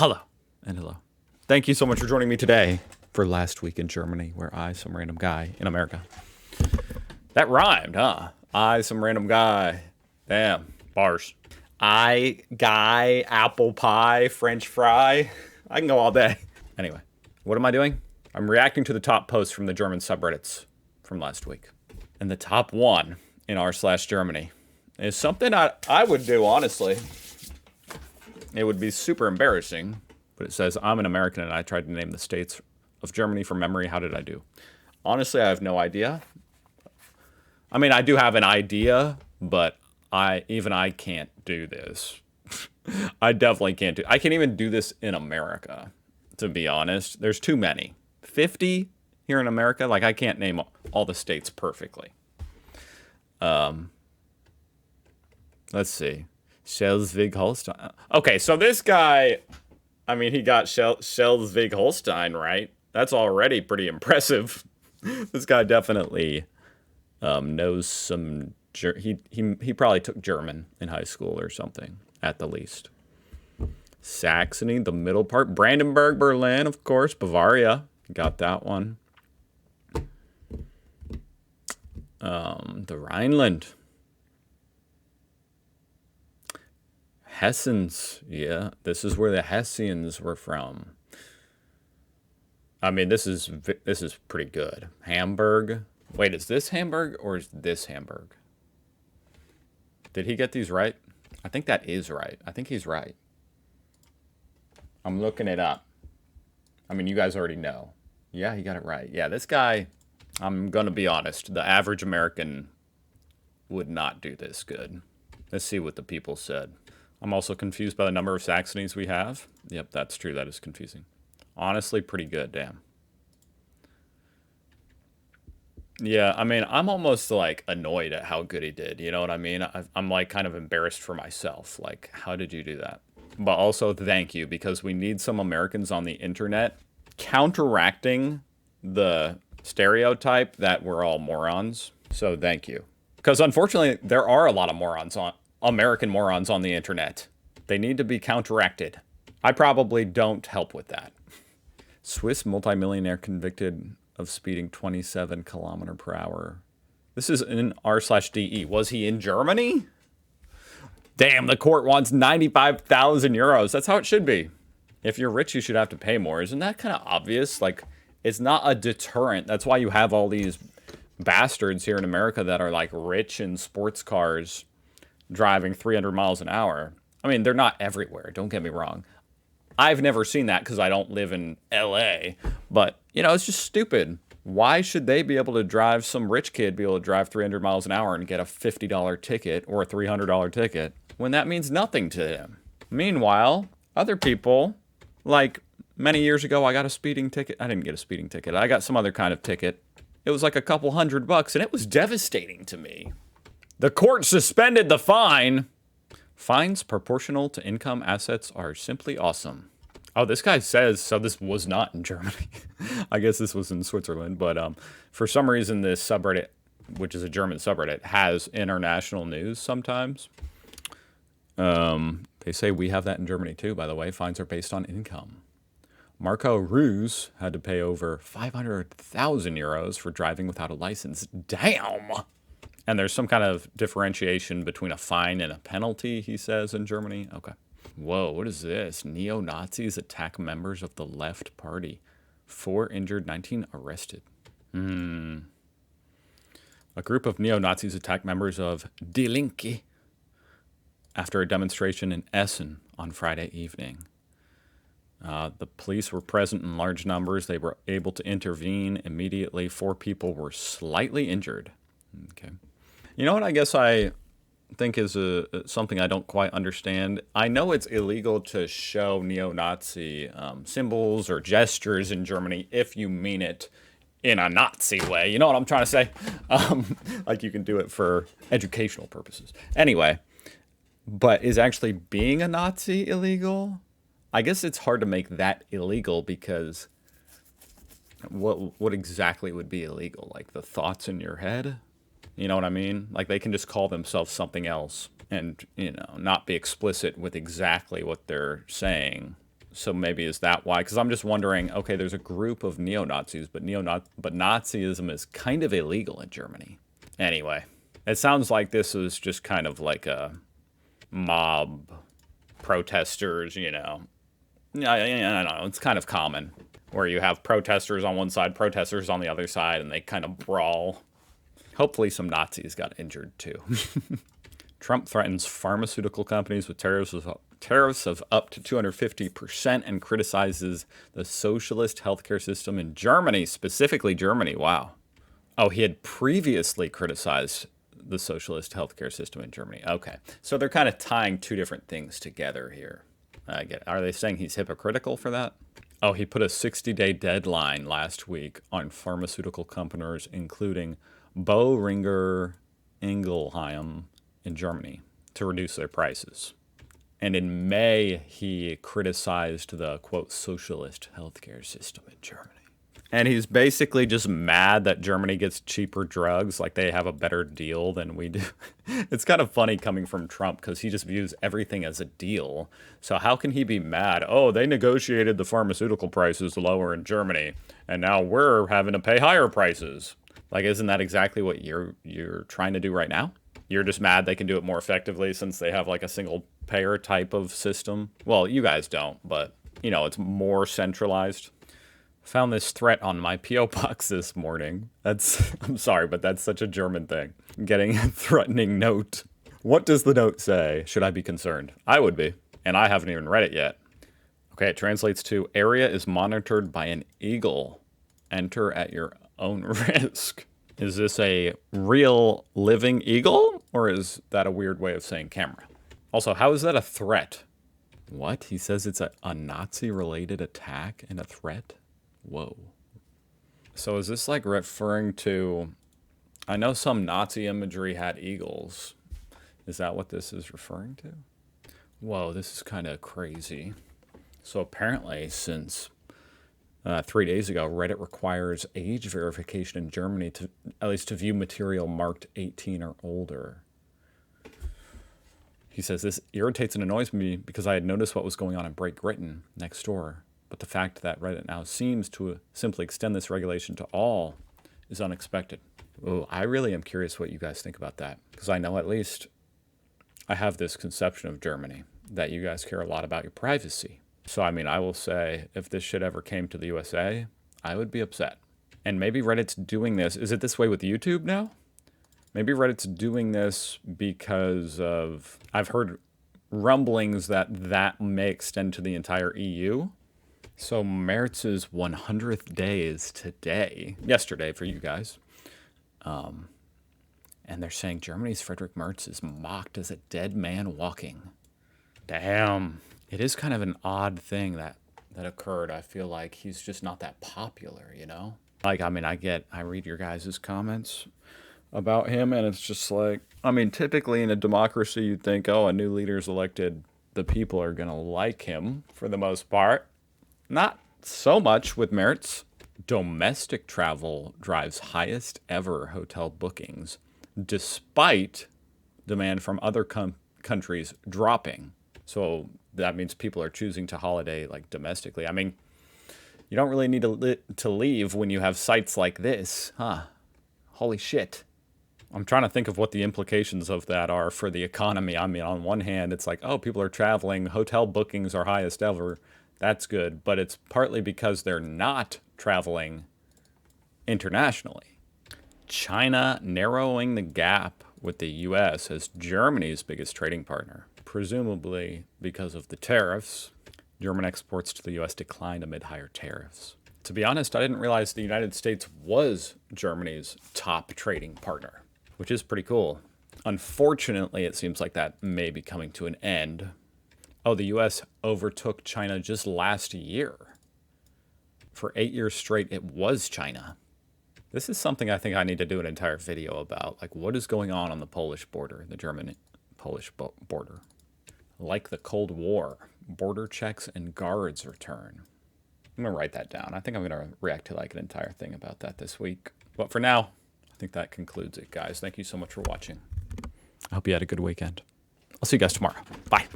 Hello and hello. Thank you so much for joining me today for Last Week in Germany, where I, some random guy in America. That rhymed, huh? I, some random guy. Damn, bars. I, guy, apple pie, French fry. I can go all day. Anyway, what am I doing? I'm reacting to the top posts from the German subreddits from last week. And the top one in r/Germany is something I would do, honestly. It would be super embarrassing, but it says, I'm an American and I tried to name the states of Germany from memory. How did I do? Honestly, I have no idea. I mean, I do have an idea, but even I can't do this. I definitely can't do. I can't even do this in America, to be honest. There's too many. 50 here in America, like I can't name all the states perfectly. Let's see. Schleswig-Holstein. Okay, so this guy, I mean, he got Schleswig-Holstein right. That's already pretty impressive. This guy definitely knows some. He probably took German in high school or something, at the least. Saxony, the middle part. Brandenburg, Berlin, of course. Bavaria, got that one. The Rhineland. Hessens, yeah, this is where the Hessians were from. I mean, this is pretty good. Hamburg. Wait, is this Hamburg or is this Hamburg? Did he get these right? I think that is right. I think he's right. I'm looking it up. I mean, you guys already know. Yeah, he got it right. Yeah, this guy, I'm going to be honest, the average American would not do this good. Let's see what the people said. I'm also confused by the number of Saxonies we have. Yep, that's true. That is confusing. Honestly, pretty good. Damn. Yeah, I mean, I'm almost like annoyed at how good he did. You know what I mean? I'm like kind of embarrassed for myself. Like, how did you do that? But also, thank you, because we need some Americans on the internet counteracting the stereotype that we're all morons. So thank you. Because unfortunately, there are a lot of American morons on the internet. They need to be counteracted. I probably don't help with that. Swiss multimillionaire convicted of speeding 27 kilometer per hour. This is in r/DE. Was he in Germany? Damn, the court wants 95,000 euros. That's how it should be. If you're rich, you should have to pay more. Isn't that kind of obvious? Like, it's not a deterrent. That's why you have all these bastards here in America that are like rich in sports cars driving 300 miles an hour. I mean, they're not everywhere, don't get me wrong. I've never seen that because I don't live in LA, but, you know, it's just stupid. Why should they be able to drive, some rich kid be able to drive 300 miles an hour and get a $50 ticket or a $300 ticket when that means nothing to him? Meanwhile, other people, like many years ago, I got a speeding ticket. I didn't get a speeding ticket. I got some other kind of ticket. It was like a couple $100 and it was devastating to me. The court suspended the fine. Fines proportional to income assets are simply awesome. Oh, this guy says, so this was not in Germany. I guess this was in Switzerland. But for some reason, this subreddit, which is a German subreddit, has international news sometimes. They say we have that in Germany too, by the way. Fines are based on income. Marco Ruse had to pay over 500,000 euros for driving without a license. Damn! And there's some kind of differentiation between a fine and a penalty, he says, in Germany. Okay. Whoa, what is this? Neo-Nazis attack members of the left party. 4 injured, 19 arrested. A group of neo-Nazis attacked members of Die Linke after a demonstration in Essen on Friday evening. The police were present in large numbers. They were able to intervene immediately. 4 people were slightly injured. Okay. You know what I guess I think is something I don't quite understand? I know it's illegal to show neo-Nazi symbols or gestures in Germany if you mean it in a Nazi way. You know what I'm trying to say? Like you can do it for educational purposes. Anyway, but is actually being a Nazi illegal? I guess it's hard to make that illegal because what exactly would be illegal? Like the thoughts in your head? You know what I mean? Like they can just call themselves something else and, you know, not be explicit with exactly what they're saying. So maybe is that why? Because I'm just wondering, okay, there's a group of neo-Nazis, but Nazism is kind of illegal in Germany. Anyway, it sounds like this is just kind of like a mob protesters, you know. I don't know. It's kind of common where you have protesters on one side, protesters on the other side, and they kind of brawl. Hopefully some Nazis got injured too. Trump threatens pharmaceutical companies with tariffs of up to 250% and criticizes the socialist healthcare system in Germany, specifically Germany. Wow. Oh, he had previously criticized the socialist healthcare system in Germany. Okay. So they're kind of tying two different things together here. I get it. Are they saying he's hypocritical for that? Oh, he put a 60-day deadline last week on pharmaceutical companies, including Boehringer Ingelheim in Germany, to reduce their prices. And in May, he criticized the, quote, socialist healthcare system in Germany. And he's basically just mad that Germany gets cheaper drugs, like they have a better deal than we do. It's kind of funny coming from Trump because he just views everything as a deal. So how can he be mad? Oh, they negotiated the pharmaceutical prices lower in Germany, and now we're having to pay higher prices. Like, isn't that exactly what you're trying to do right now? You're just mad they can do it more effectively since they have like a single payer type of system. Well, you guys don't, but you know, it's more centralized. Found this threat on my P.O. box this morning. I'm sorry, but that's such a German thing. Getting a threatening note. What does the note say? Should I be concerned? I would be, and I haven't even read it yet. Okay, it translates to, area is monitored by an eagle. Enter at your own risk. Is this a real living eagle, or is that a weird way of saying camera? Also, how is that a threat? What? He says it's a Nazi-related attack and a threat? Whoa. So is this like referring to... I know some Nazi imagery had eagles. Is that what this is referring to? Whoa, this is kind of crazy. So apparently, since 3 days ago, Reddit requires age verification in Germany to at least to view material marked 18 or older. He says, this irritates and annoys me because I had noticed what was going on in Great Britain next door. But the fact that Reddit now seems to simply extend this regulation to all is unexpected. Oh, I really am curious what you guys think about that. Because I know at least I have this conception of Germany, that you guys care a lot about your privacy. So, I mean, I will say, if this shit ever came to the USA, I would be upset. And maybe Reddit's doing this. Is it this way with YouTube now? Maybe Reddit's doing this because of... I've heard rumblings that may extend to the entire EU. So Merz's 100th day is today. Yesterday for you guys. And they're saying Germany's Friedrich Merz is mocked as a dead man walking. Damn. It is kind of an odd thing that occurred. I feel like he's just not that popular, you know? Like, I mean, I read your guys' comments about him, and it's just like, I mean, typically in a democracy, you'd think, oh, a new leader's elected, the people are going to like him for the most part. Not so much with Merz. Domestic travel drives highest ever hotel bookings, despite demand from other countries dropping. So that means people are choosing to holiday like domestically. I mean, you don't really need to leave when you have sites like this, huh? Holy shit. I'm trying to think of what the implications of that are for the economy. I mean, on one hand, it's like, oh, people are traveling. Hotel bookings are highest ever. That's good. But it's partly because they're not traveling internationally. China narrowing the gap with the U.S. as Germany's biggest trading partner, presumably because of the tariffs. German exports to the U.S. declined amid higher tariffs. To be honest, I didn't realize the United States was Germany's top trading partner, which is pretty cool. Unfortunately, it seems like that may be coming to an end. Oh, the U.S. overtook China just last year. For 8 years straight, it was China. This is something I think I need to do an entire video about. Like, what is going on the Polish border, the German-Polish border? Like the Cold War, border checks and guards return. I'm going to write that down. I think I'm going to react to like an entire thing about that this week. But for now, I think that concludes it, guys. Thank you so much for watching. I hope you had a good weekend. I'll see you guys tomorrow. Bye.